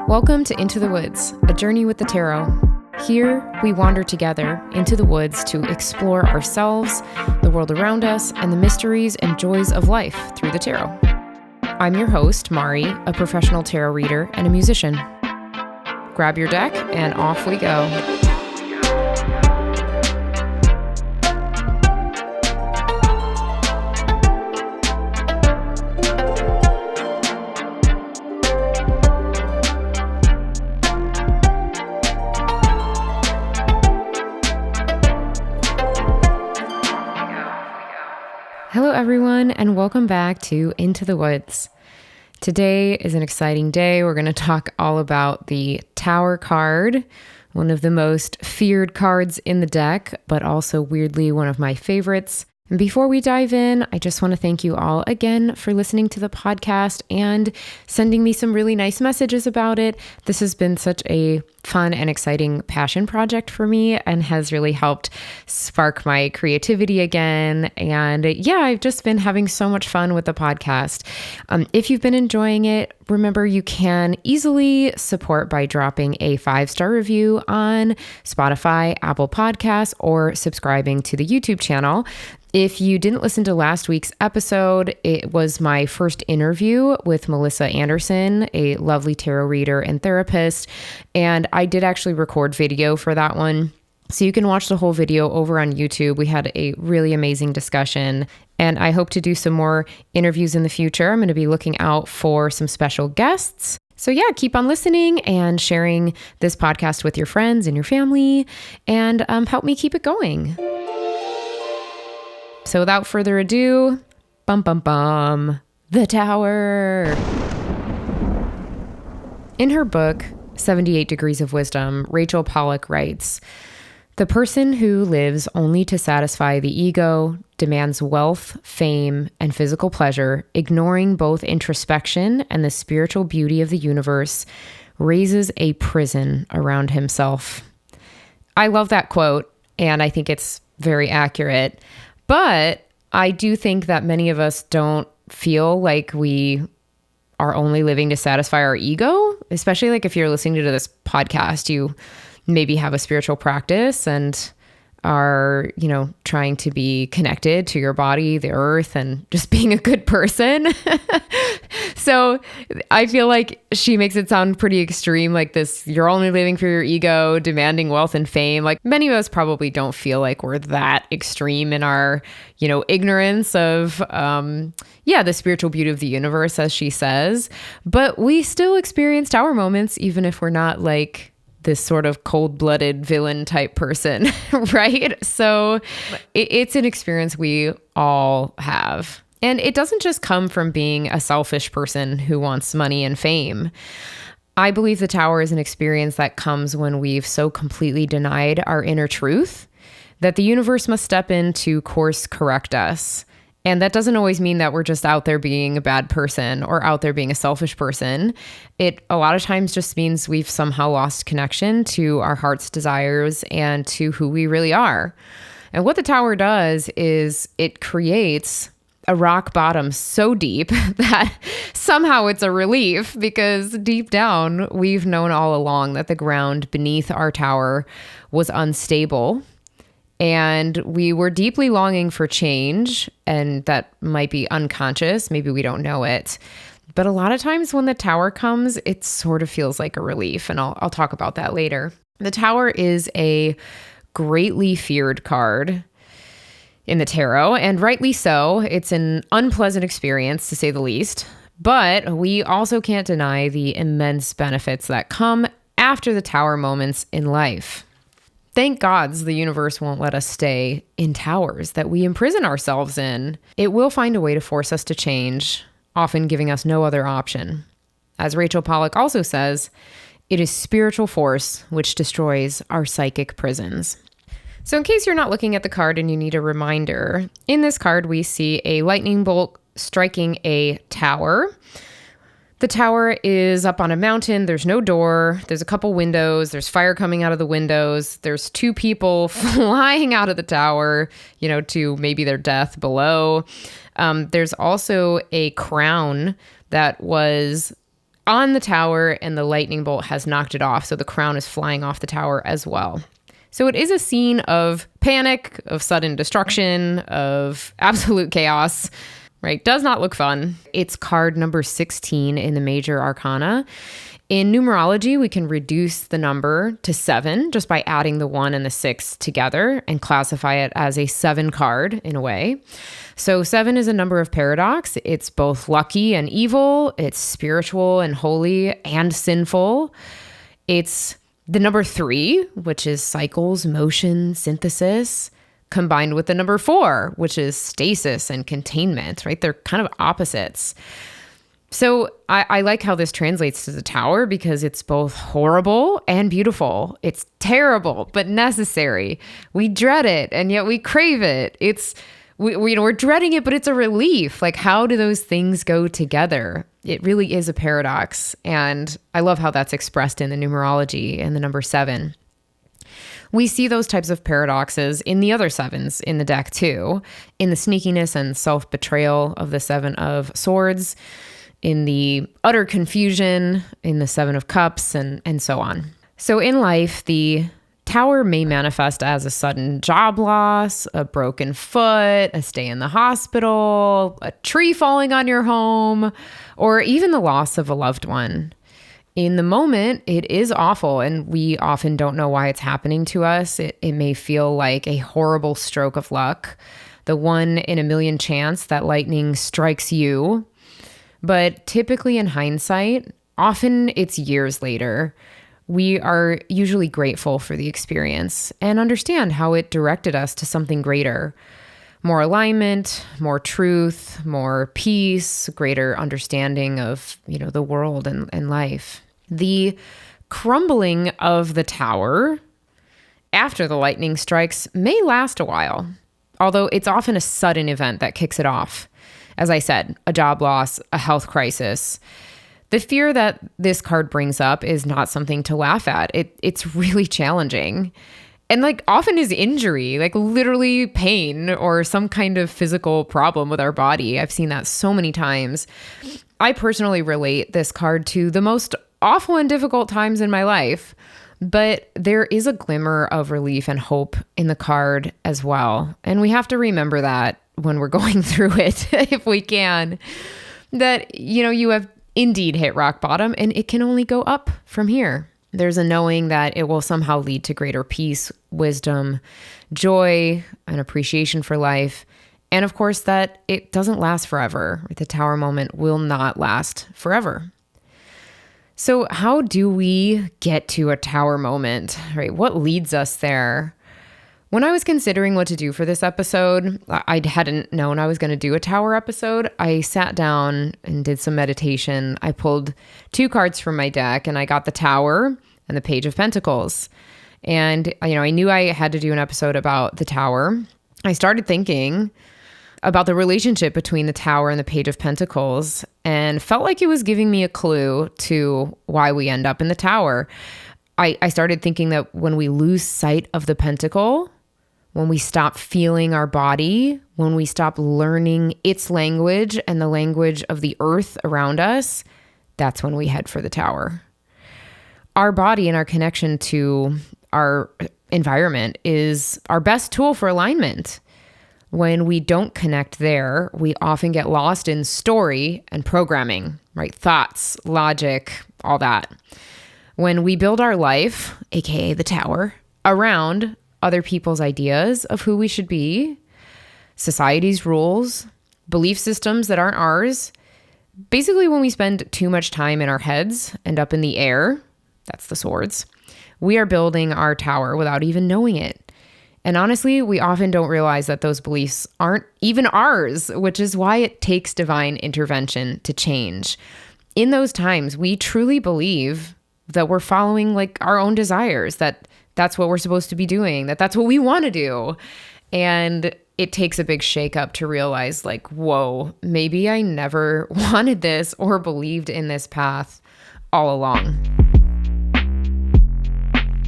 Welcome to Into the Woods, a journey with the tarot. Here, we wander together into the woods to explore ourselves, the world around us, and the mysteries and joys of life through the tarot. I'm your host, Mari, a professional tarot reader and a musician. Grab your deck, and off we go. Hello everyone, and welcome back to Into the Woods. Today is an exciting day. We're going to talk all about the Tower card, one of the most feared cards in the deck, but also weirdly one of my favorites. And before we dive in, I just want to thank you all again for listening to the podcast and sending me some really nice messages about it. This has been such a fun and exciting passion project for me and has really helped spark my creativity again. And yeah, I've just been having so much fun with the podcast. If you've been enjoying it, remember you can easily support by dropping a 5-star review on Spotify, Apple Podcasts, or subscribing to the YouTube channel. If you didn't listen to last week's episode, it was my first interview with Melissa Anderson, a lovely tarot reader and therapist, and I did actually record video for that one. So you can watch the whole video over on YouTube. We had a really amazing discussion, and I hope to do some more interviews in the future. I'm going to be looking out for some special guests. So yeah, keep on listening and sharing this podcast with your friends and your family, and help me keep it going. So without further ado, the Tower. In her book, 78 Degrees of Wisdom, Rachel Pollack writes, "The person who lives only to satisfy the ego demands wealth, fame, and physical pleasure, ignoring both introspection and the spiritual beauty of the universe, raises a prison around himself." I love that quote, and I think it's very accurate. But I do think that many of us don't feel like we are only living to satisfy our ego, especially like if you're listening to this podcast, you maybe have a spiritual practice and are, trying to be connected to your body, the earth, and just being a good person. So I feel like she makes it sound pretty extreme, like this, you're only living for your ego, demanding wealth and fame. Like many of us probably don't feel like we're that extreme in our, ignorance of, the spiritual beauty of the universe, as she says. But we still experience Tower moments, even if we're not like this sort of cold-blooded villain type person, right? So it's an experience we all have. And it doesn't just come from being a selfish person who wants money and fame. I believe the Tower is an experience that comes when we've so completely denied our inner truth that the universe must step in to course correct us. And that doesn't always mean that we're just out there being a bad person or out there being a selfish person. It a lot of times just means we've somehow lost connection to our heart's desires and to who we really are. And what the Tower does is it creates a rock bottom so deep that somehow it's a relief, because deep down we've known all along that the ground beneath our tower was unstable. And we were deeply longing for change, and that might be unconscious. Maybe we don't know it. But a lot of times when the Tower comes, it sort of feels like a relief, and I'll talk about that later. The Tower is a greatly feared card in the tarot, and rightly so. It's an unpleasant experience, to say the least. But we also can't deny the immense benefits that come after the Tower moments in life. Thank gods the universe won't let us stay in towers that we imprison ourselves in. It will find a way to force us to change, often giving us no other option. As Rachel Pollack also says, it is spiritual force which destroys our psychic prisons. So in case you're not looking at the card and you need a reminder, in this card we see a lightning bolt striking a tower. The tower is up on a mountain. There's no door. There's a couple windows. There's fire coming out of the windows. There's 2 people flying out of the tower, to maybe their death below. There's also a crown that was on the tower, and the lightning bolt has knocked it off. So the crown is flying off the tower as well. So it is a scene of panic, of sudden destruction, of absolute chaos, right? Does not look fun. It's card number 16 in the major arcana. In numerology, we can reduce the number to 7 just by adding the 1 and the 6 together and classify it as a 7 card in a way. So 7 is a number of paradox. It's both lucky and evil. It's spiritual and holy and sinful. It's the number 3, which is cycles, motion, synthesis, combined with the number 4, which is stasis and containment, right? They're kind of opposites. So I like how this translates to the tower because it's both horrible and beautiful. It's terrible, but necessary. We dread it, and yet we crave it. We're dreading it, but it's a relief. Like, how do those things go together? It really is a paradox. And I love how that's expressed in the numerology and the number 7. We see those types of paradoxes in the other 7s in the deck too, in the sneakiness and self-betrayal of the 7 of Swords, in the utter confusion, in the 7 of Cups, and so on. So in life, the tower may manifest as a sudden job loss, a broken foot, a stay in the hospital, a tree falling on your home, or even the loss of a loved one. In the moment, it is awful, and we often don't know why it's happening to us. It may feel like a horrible stroke of luck, the 1 in a million chance that lightning strikes you. But typically in hindsight, often it's years later, we are usually grateful for the experience and understand how it directed us to something greater. More alignment, more truth, more peace, greater understanding of, the world and life. The crumbling of the tower after the lightning strikes may last a while, although it's often a sudden event that kicks it off. As I said, a job loss, a health crisis. The fear that this card brings up is not something to laugh at. It's really challenging. And often is injury, literally pain or some kind of physical problem with our body. I've seen that so many times. I personally relate this card to the most awful and difficult times in my life, but there is a glimmer of relief and hope in the card as well. And we have to remember that when we're going through it, if we can, that, you have indeed hit rock bottom and it can only go up from here. There's a knowing that it will somehow lead to greater peace, wisdom, joy, and appreciation for life. And of course, that it doesn't last forever. The tower moment will not last forever. So how do we get to a tower moment, right? What leads us there? When I was considering what to do for this episode, I hadn't known I was going to do a tower episode. I sat down and did some meditation. I pulled 2 cards from my deck and I got the Tower and the Page of Pentacles. And, I knew I had to do an episode about the Tower. I started thinking about the relationship between the Tower and the Page of Pentacles and felt like it was giving me a clue to why we end up in the Tower. I started thinking that when we lose sight of the Pentacle, when we stop feeling our body, when we stop learning its language and the language of the earth around us, that's when we head for the Tower. Our body and our connection to our environment is our best tool for alignment. When we don't connect there, we often get lost in story and programming, right? Thoughts, logic, all that. When we build our life, aka the Tower, around other people's ideas of who we should be, society's rules, belief systems that aren't ours. Basically, when we spend too much time in our heads and up in the air, that's the Swords, we are building our tower without even knowing it. And honestly, we often don't realize that those beliefs aren't even ours, which is why it takes divine intervention to change. In those times, we truly believe that we're following our own desires, that's what we're supposed to be doing, that's what we want to do. And it takes a big shakeup to realize whoa, maybe I never wanted this or believed in this path all along.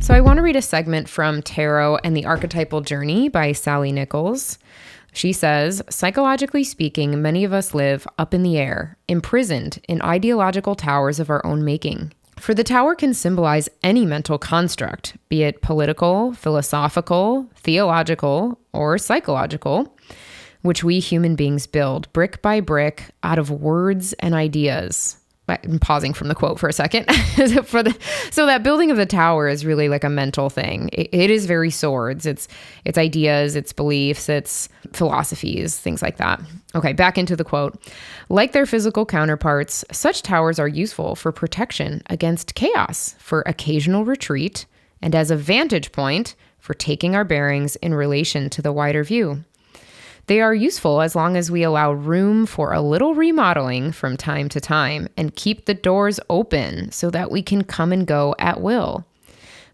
So I want to read a segment from Tarot and the Archetypal Journey by Sally Nichols. She says, psychologically speaking, many of us live up in the air, imprisoned in ideological towers of our own making. For the tower can symbolize any mental construct, be it political, philosophical, theological, or psychological, which we human beings build brick by brick out of words and ideas. I'm pausing from the quote for a second. So that building of the tower is really like a mental thing. It is very swords. It's ideas, it's beliefs, it's philosophies, things like that. Okay, back into the quote. Like their physical counterparts, such towers are useful for protection against chaos, for occasional retreat, and as a vantage point for taking our bearings in relation to the wider view. They are useful as long as we allow room for a little remodeling from time to time and keep the doors open so that we can come and go at will.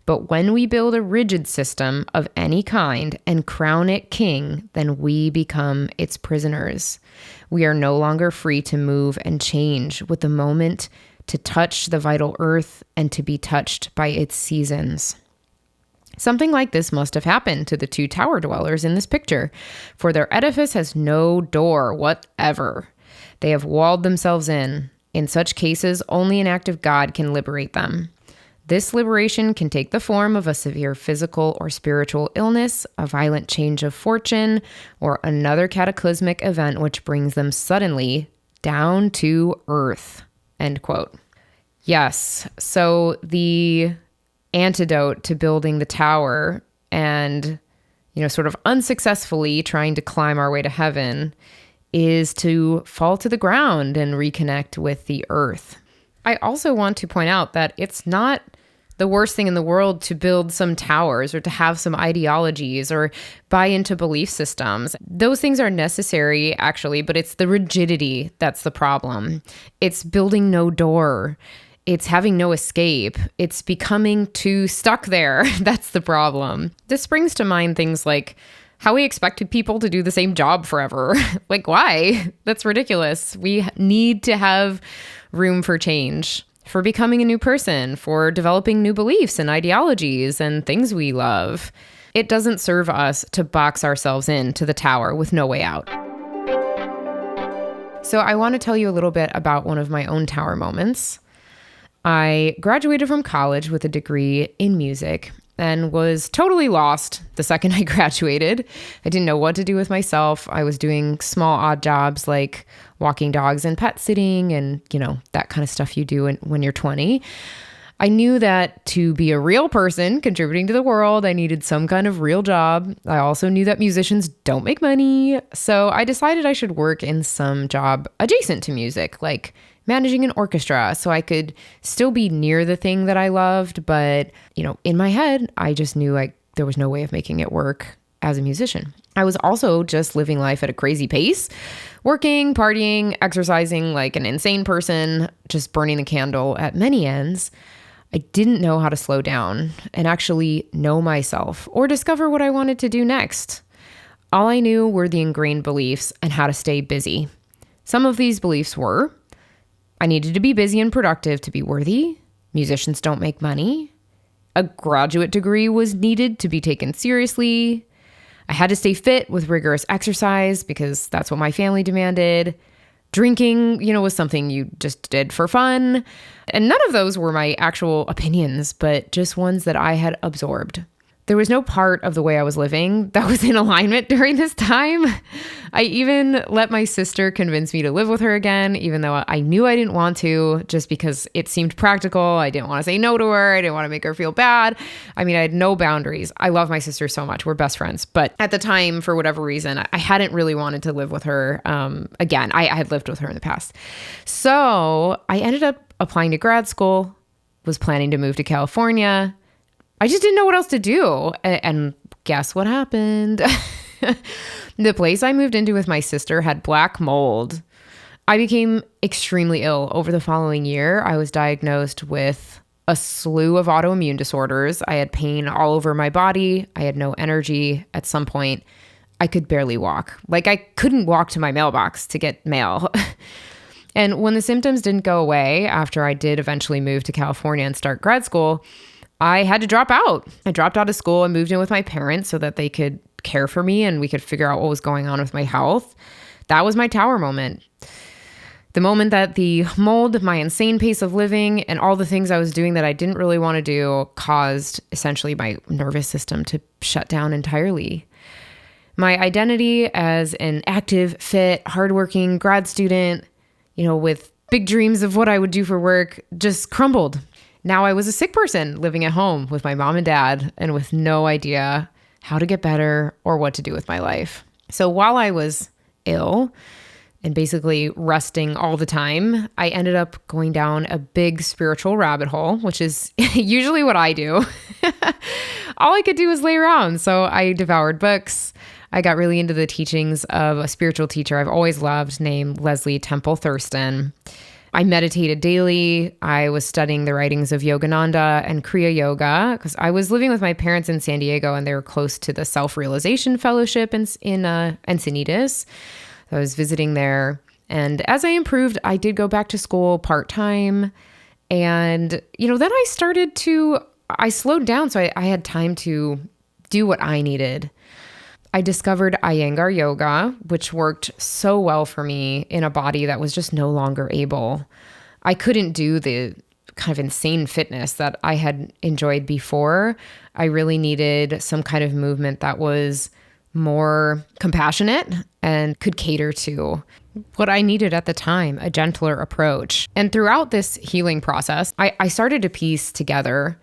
But when we build a rigid system of any kind and crown it king, then we become its prisoners. We are no longer free to move and change with the moment, to touch the vital earth and to be touched by its seasons. Something like this must have happened to the two tower dwellers in this picture, for their edifice has no door whatever. They have walled themselves in. In such cases, only an act of God can liberate them. This liberation can take the form of a severe physical or spiritual illness, a violent change of fortune, or another cataclysmic event which brings them suddenly down to earth. End quote. Yes, so the antidote to building the tower and, sort of unsuccessfully trying to climb our way to heaven is to fall to the ground and reconnect with the earth. I also want to point out that it's not the worst thing in the world to build some towers or to have some ideologies or buy into belief systems. Those things are necessary, actually, but it's the rigidity that's the problem. It's building no door. It's having no escape. It's becoming too stuck there. That's the problem. This brings to mind things like how we expected people to do the same job forever. Like, why? That's ridiculous. We need to have room for change, for becoming a new person, for developing new beliefs and ideologies and things we love. It doesn't serve us to box ourselves into the tower with no way out. So I want to tell you a little bit about one of my own tower moments. I graduated from college with a degree in music and was totally lost the second I graduated. I didn't know what to do with myself. I was doing small odd jobs like walking dogs and pet sitting and, that kind of stuff you do when you're 20. I knew that to be a real person contributing to the world, I needed some kind of real job. I also knew that musicians don't make money. So I decided I should work in some job adjacent to music, like managing an orchestra, so I could still be near the thing that I loved. But, in my head, I just knew there was no way of making it work as a musician. I was also just living life at a crazy pace, working, partying, exercising like an insane person, just burning the candle at many ends. I didn't know how to slow down and actually know myself or discover what I wanted to do next. All I knew were the ingrained beliefs and how to stay busy. Some of these beliefs were: I needed to be busy and productive to be worthy. Musicians don't make money. A graduate degree was needed to be taken seriously. I had to stay fit with rigorous exercise because that's what my family demanded. Drinking, was something you just did for fun. And none of those were my actual opinions, but just ones that I had absorbed. There was no part of the way I was living that was in alignment during this time. I even let my sister convince me to live with her again, even though I knew I didn't want to, just because it seemed practical. I didn't want to say no to her. I didn't want to make her feel bad. I had no boundaries. I love my sister so much. We're best friends. But at the time, for whatever reason, I hadn't really wanted to live with her again. I had lived with her in the past. So I ended up applying to grad school, was planning to move to California. I just didn't know what else to do. And guess what happened? The place I moved into with my sister had black mold. I became extremely ill over the following year. I was diagnosed with a slew of autoimmune disorders. I had pain all over my body. I had no energy. At some point, I could barely walk. I couldn't walk to my mailbox to get mail. And when the symptoms didn't go away after I did eventually move to California and start grad school, I had to drop out. I dropped out of school and moved in with my parents so that they could care for me and we could figure out what was going on with my health. That was my tower moment. The moment that the mold, my insane pace of living, and all the things I was doing that I didn't really want to do caused essentially my nervous system to shut down entirely. My identity as an active, fit, hardworking grad student, with big dreams of what I would do for work, just crumbled. Now I was a sick person living at home with my mom and dad and with no idea how to get better or what to do with my life. So while I was ill and basically resting all the time, I ended up going down a big spiritual rabbit hole, which is usually what I do. All I could do was lay around. So I devoured books. I got really into the teachings of a spiritual teacher I've always loved named Leslie Temple Thurston. I meditated daily. I was studying the writings of Yogananda and Kriya Yoga because I was living with my parents in San Diego and they were close to the Self-Realization Fellowship in Encinitas. I was visiting there. And as I improved, I did go back to school part-time. And, then I slowed down so I had time to do what I needed. I discovered Iyengar yoga, which worked so well for me in a body that was just no longer able. I couldn't do the kind of insane fitness that I had enjoyed before. I really needed some kind of movement that was more compassionate and could cater to what I needed at the time, a gentler approach. And throughout this healing process, I started to piece together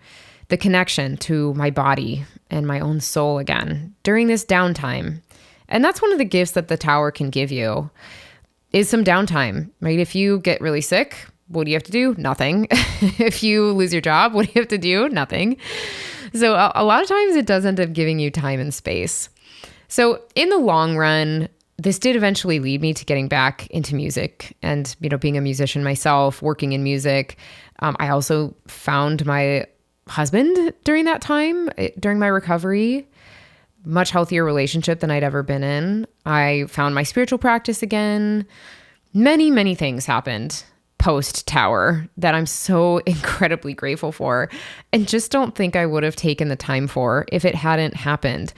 the connection to my body and my own soul again during this downtime. And that's one of the gifts that the tower can give you is some downtime, right? If you get really sick, what do you have to do? Nothing. If you lose your job, what do you have to do? Nothing. So a lot of times it does end up giving you time and space. So in the long run, this did eventually lead me to getting back into music and, being a musician myself, working in music. I also found my husband during that time, during my recovery, much healthier relationship than I'd ever been in. I found my spiritual practice again. Many, many things happened post-tower that I'm so incredibly grateful for and just don't think I would have taken the time for if it hadn't happened.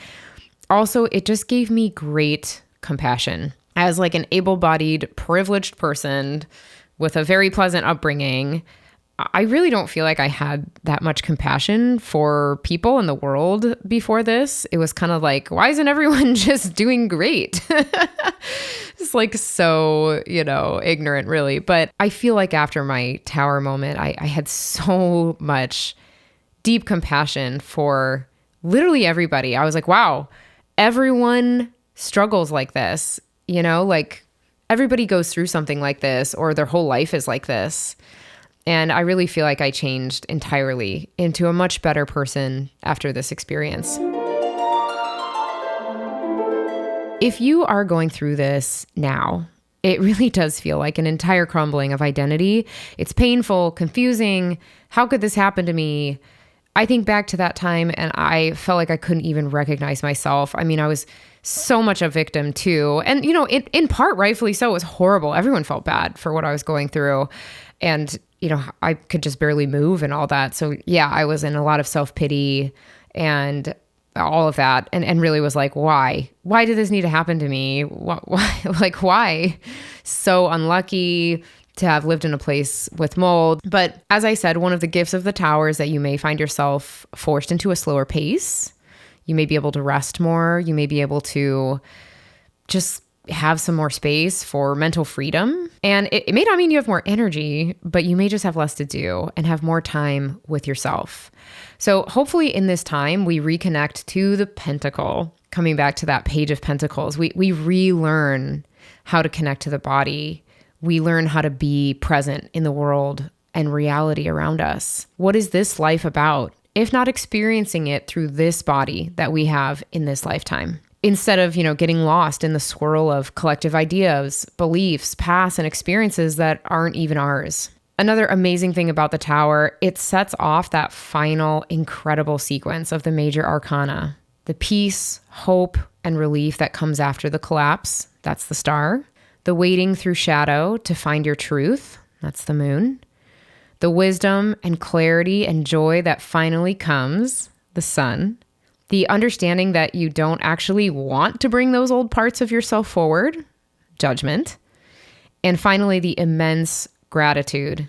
Also, it just gave me great compassion. As like an able-bodied, privileged person with a very pleasant upbringing, I really don't feel like I had that much compassion for people in the world before this. It was kind of like, why isn't everyone just doing great? It's like so, ignorant really. But I feel like after my tower moment, I had so much deep compassion for literally everybody. I was like, wow, everyone struggles like this, like everybody goes through something like this or their whole life is like this. And I really feel like I changed entirely into a much better person after this experience. If you are going through this now, it really does feel like an entire crumbling of identity. It's painful, confusing. How could this happen to me? I think back to that time and I felt like I couldn't even recognize myself. I mean, I was so much a victim too. And, in part, rightfully so, it was horrible. Everyone felt bad for what I was going through. And, I could just barely move and all that. So yeah, I was in a lot of self-pity and all of that. And really was like, why? Why did this need to happen to me? Why? Like, why? So unlucky to have lived in a place with mold. But as I said, one of the gifts of the tower is that you may find yourself forced into a slower pace. You may be able to rest more. You may be able to just have some more space for mental freedom. And it may not mean you have more energy, but you may just have less to do and have more time with yourself. So hopefully in this time, we reconnect to the pentacle, coming back to that page of pentacles. We relearn how to connect to the body. We learn how to be present in the world and reality around us. What is this life about, if not experiencing it through this body that we have in this lifetime? Instead of, getting lost in the swirl of collective ideas, beliefs, pasts, and experiences that aren't even ours. Another amazing thing about the tower, it sets off that final incredible sequence of the major arcana. The peace, hope, and relief that comes after the collapse, that's the star. The waiting through shadow to find your truth, that's the moon. The wisdom and clarity and joy that finally comes, the sun. The understanding that you don't actually want to bring those old parts of yourself forward, judgment. And finally, the immense gratitude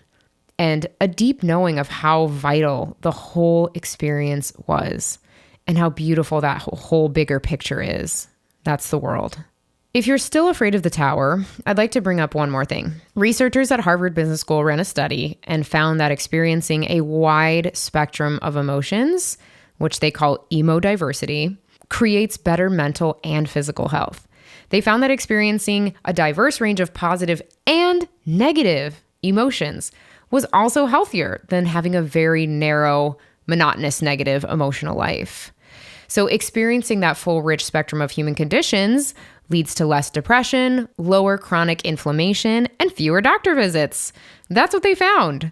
and a deep knowing of how vital the whole experience was and how beautiful that whole bigger picture is. That's the world. If you're still afraid of the tower, I'd like to bring up one more thing. Researchers at Harvard Business School ran a study and found that experiencing a wide spectrum of emotions, which they call emodiversity, creates better mental and physical health. They found that experiencing a diverse range of positive and negative emotions was also healthier than having a very narrow, monotonous, negative emotional life. So experiencing that full, rich spectrum of human conditions leads to less depression, lower chronic inflammation, and fewer doctor visits. That's what they found.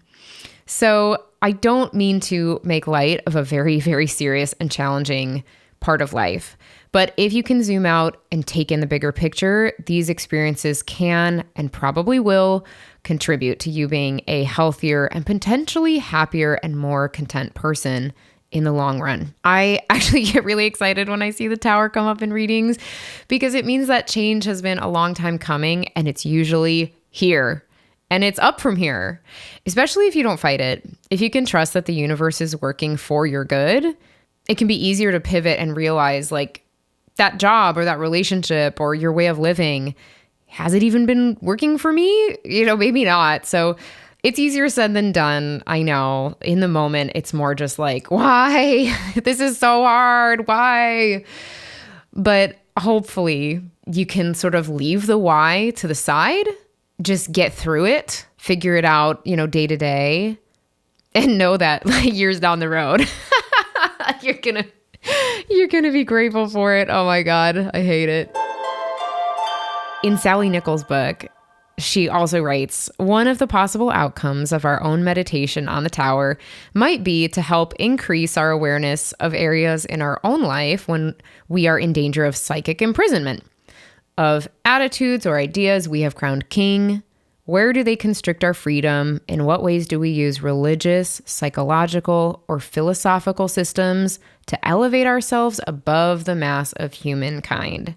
So I don't mean to make light of a very, very serious and challenging part of life. But if you can zoom out and take in the bigger picture, these experiences can and probably will contribute to you being a healthier and potentially happier and more content person in the long run. I actually get really excited when I see the tower come up in readings because it means that change has been a long time coming and it's usually here. And it's up from here, especially if you don't fight it. If you can trust that the universe is working for your good, it can be easier to pivot and realize like that job or that relationship or your way of living, has it even been working for me? Maybe not. So it's easier said than done. I know in the moment, it's more just like, why? This is so hard. Why? But hopefully you can sort of leave the why to the side, just get through it, figure it out, day to day, and know that like years down the road, you're going to be grateful for it. Oh my God, I hate it. In Sally Nichols' book, she also writes, one of the possible outcomes of our own meditation on the tower might be to help increase our awareness of areas in our own life when we are in danger of psychic imprisonment, of attitudes or ideas we have crowned king. Where do they constrict our freedom? In what ways do we use religious, psychological, or philosophical systems to elevate ourselves above the mass of humankind?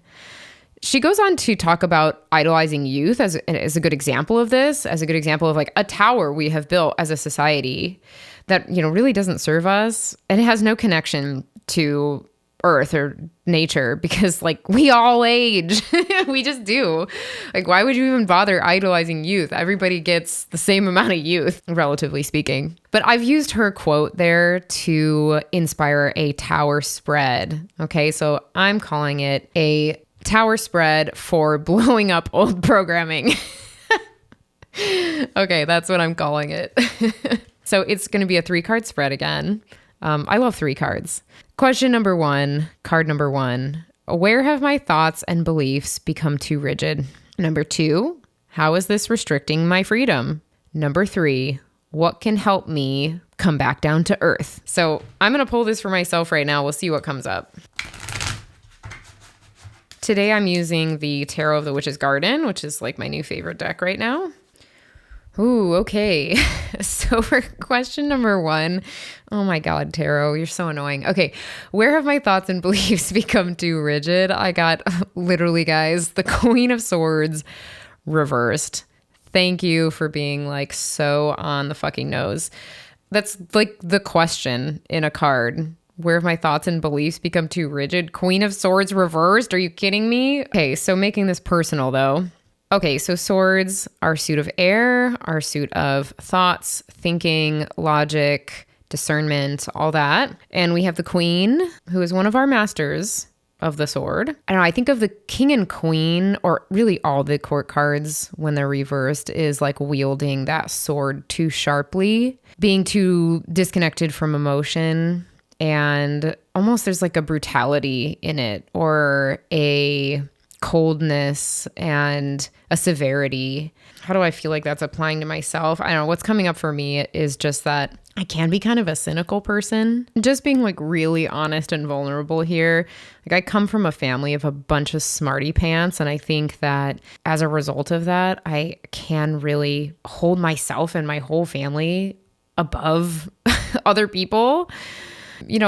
She goes on to talk about idolizing youth as a good example of this, as a good example of like a tower we have built as a society that, really doesn't serve us. And it has no connection to earth or nature because like we all age. We just do. Like, why would you even bother idolizing youth? Everybody gets the same amount of youth, relatively speaking. But I've used her quote there to inspire a tower spread. Okay, so I'm calling it a tower spread for blowing up old programming. Okay, that's what I'm calling it. So it's going to be a 3-card spread again. I love 3 cards. Question number 1, card number 1. Where have my thoughts and beliefs become too rigid? Number 2, how is this restricting my freedom? Number 3, what can help me come back down to earth? So I'm going to pull this for myself right now. We'll see what comes up. Today I'm using the Tarot of the Witch's Garden, which is like my new favorite deck right now. Ooh, okay. So for question number 1, oh my God, Tarot, you're so annoying. Okay, where have my thoughts and beliefs become too rigid? I got literally, guys, the Queen of Swords reversed. Thank you for being like so on the fucking nose. That's like the question in a card. Where have my thoughts and beliefs become too rigid? Queen of Swords reversed? Are you kidding me? Okay, so making this personal though. Okay, so swords, our suit of air, our suit of thoughts, thinking, logic, discernment, all that. And we have the queen, who is one of our masters of the sword. I don't know, I think of the king and queen, or really all the court cards when they're reversed, is like wielding that sword too sharply, being too disconnected from emotion, and almost there's like a brutality in it, or a coldness and a severity. How do I feel like that's applying to myself? I don't know. What's coming up for me is just that I can be kind of a cynical person. Just being like really honest and vulnerable here. Like I come from a family of a bunch of smarty pants. And I think that as a result of that, I can really hold myself and my whole family above other people. in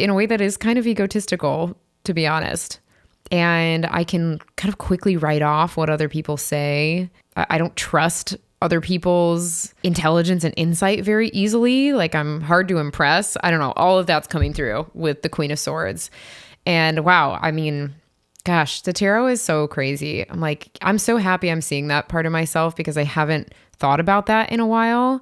a way that is kind of egotistical, to be honest. And I can kind of quickly write off what other people say. I don't trust other people's intelligence and insight very easily. Like, I'm hard to impress. I don't know. All of that's coming through with the Queen of Swords. And wow, I mean, gosh, the tarot is so crazy. I'm so happy I'm seeing that part of myself because I haven't thought about that in a while.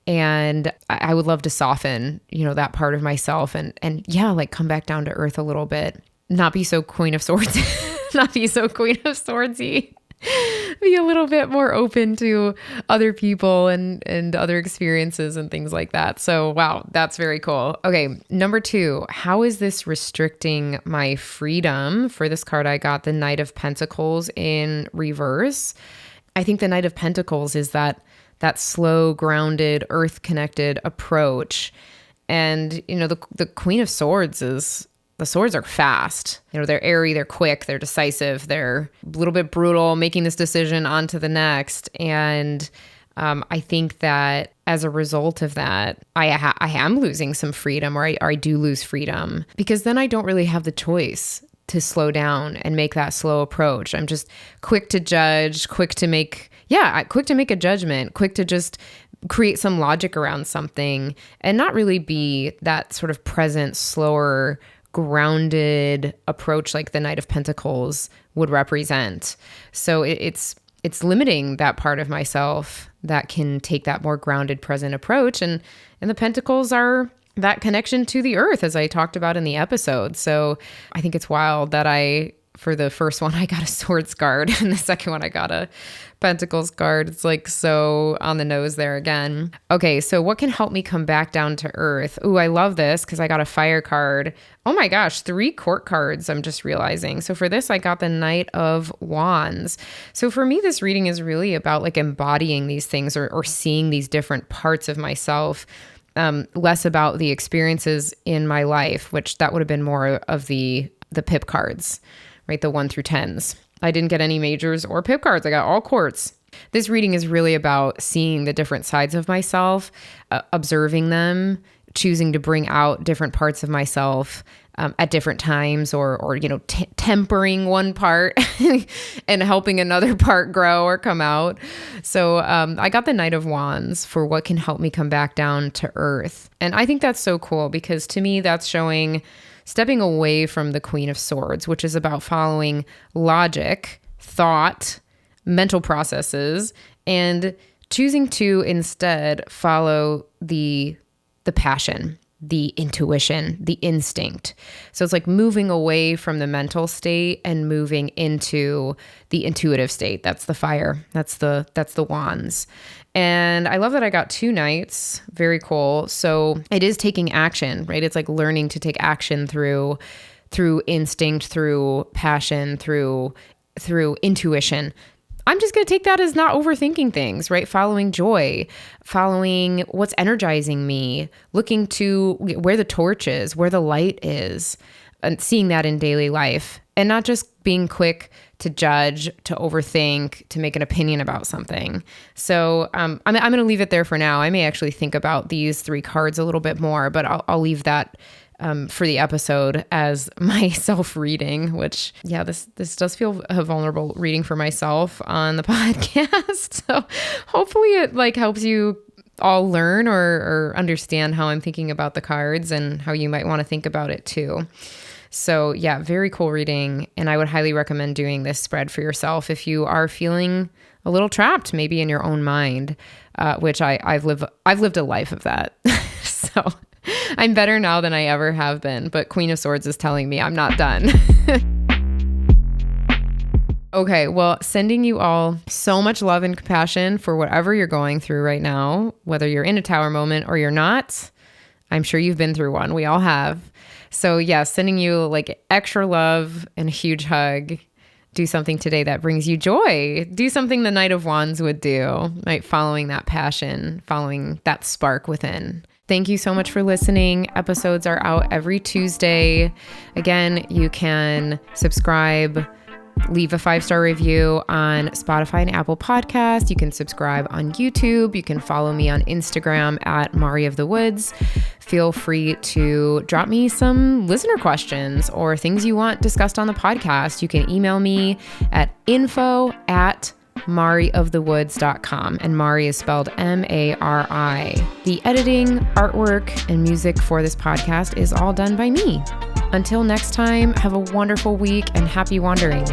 And I would love to soften, that part of myself and yeah, like come back down to earth a little bit. Not be so Queen of Swords, not be so Queen of Swordsy. Be a little bit more open to other people and other experiences and things like that. So, wow, that's very cool. Okay, number 2, how is this restricting my freedom? For this card, I got the Knight of Pentacles in reverse. I think the Knight of Pentacles is that slow, grounded, earth-connected approach. And, the Queen of Swords the swords are fast. They're airy, they're quick, they're decisive, they're a little bit brutal, making this decision on to the next. And I think that as a result of that, I am losing some freedom, or I do lose freedom, because then I don't really have the choice to slow down and make that slow approach. I'm just quick to judge, quick to make a judgment, quick to just create some logic around something and not really be that sort of present, slower, grounded approach like the Knight of Pentacles would represent. So it's limiting that part of myself that can take that more grounded, present approach. And the Pentacles are that connection to the earth, as I talked about in the episode. So I think it's wild that for the first one, I got a Swords card, and the second one, I got a Pentacles card. It's like so on the nose there again. Okay, so what can help me come back down to earth? Ooh, I love this because I got a Fire card. Oh my gosh, 3 Court cards, I'm just realizing. So for this, I got the Knight of Wands. So for me, this reading is really about like embodying these things or seeing these different parts of myself. Less about the experiences in my life, which that would have been more of the pip cards, right? The 1 through 10s. I didn't get any majors or pip cards. I got all courts. This reading is really about seeing the different sides of myself, observing them, choosing to bring out different parts of myself at different times, or tempering one part and helping another part grow or come out. So I got the Knight of Wands for what can help me come back down to earth. And I think that's so cool because to me, that's showing stepping away from the Queen of Swords, which is about following logic, thought, mental processes, and choosing to instead follow the passion, the intuition, the instinct. So it's like moving away from the mental state and moving into the intuitive state. That's the Fire. That's the Wands. And I love that I got 2 knights. Very cool. So it is taking action, right? It's like learning to take action through instinct, through passion, through intuition. I'm just going to take that as not overthinking things, right? Following joy, following what's energizing me, looking to where the torch is, where the light is, and seeing that in daily life, and not just being quick to judge, to overthink, to make an opinion about something. So I'm going to leave it there for now. I may actually think about these 3 cards a little bit more, but I'll leave that for the episode as my self-reading, which, yeah, this does feel a vulnerable reading for myself on the podcast. So hopefully it like helps you all learn or understand how I'm thinking about the cards and how you might want to think about it too. So yeah, very cool reading. And I would highly recommend doing this spread for yourself if you are feeling a little trapped, maybe in your own mind, which I've lived a life of that. So I'm better now than I ever have been, but Queen of Swords is telling me I'm not done. Okay, well, sending you all so much love and compassion for whatever you're going through right now, whether you're in a tower moment or you're not. I'm sure you've been through one. We all have. So yeah, sending you like extra love and a huge hug. Do something today that brings you joy. Do something the Knight of Wands would do, right? Following that passion, following that spark within. Thank you so much for listening. Episodes are out every Tuesday. Again, you can subscribe Leave a 5-star review on Spotify and Apple Podcasts. You can subscribe on YouTube. You can follow me on Instagram at Mari of the Woods. Feel free to drop me some listener questions or things you want discussed on the podcast. You can email me at info@mariofthewoods.com, and Mari is spelled Mari. The editing, artwork, and music for this podcast is all done by me. Until next time, have a wonderful week and happy wandering.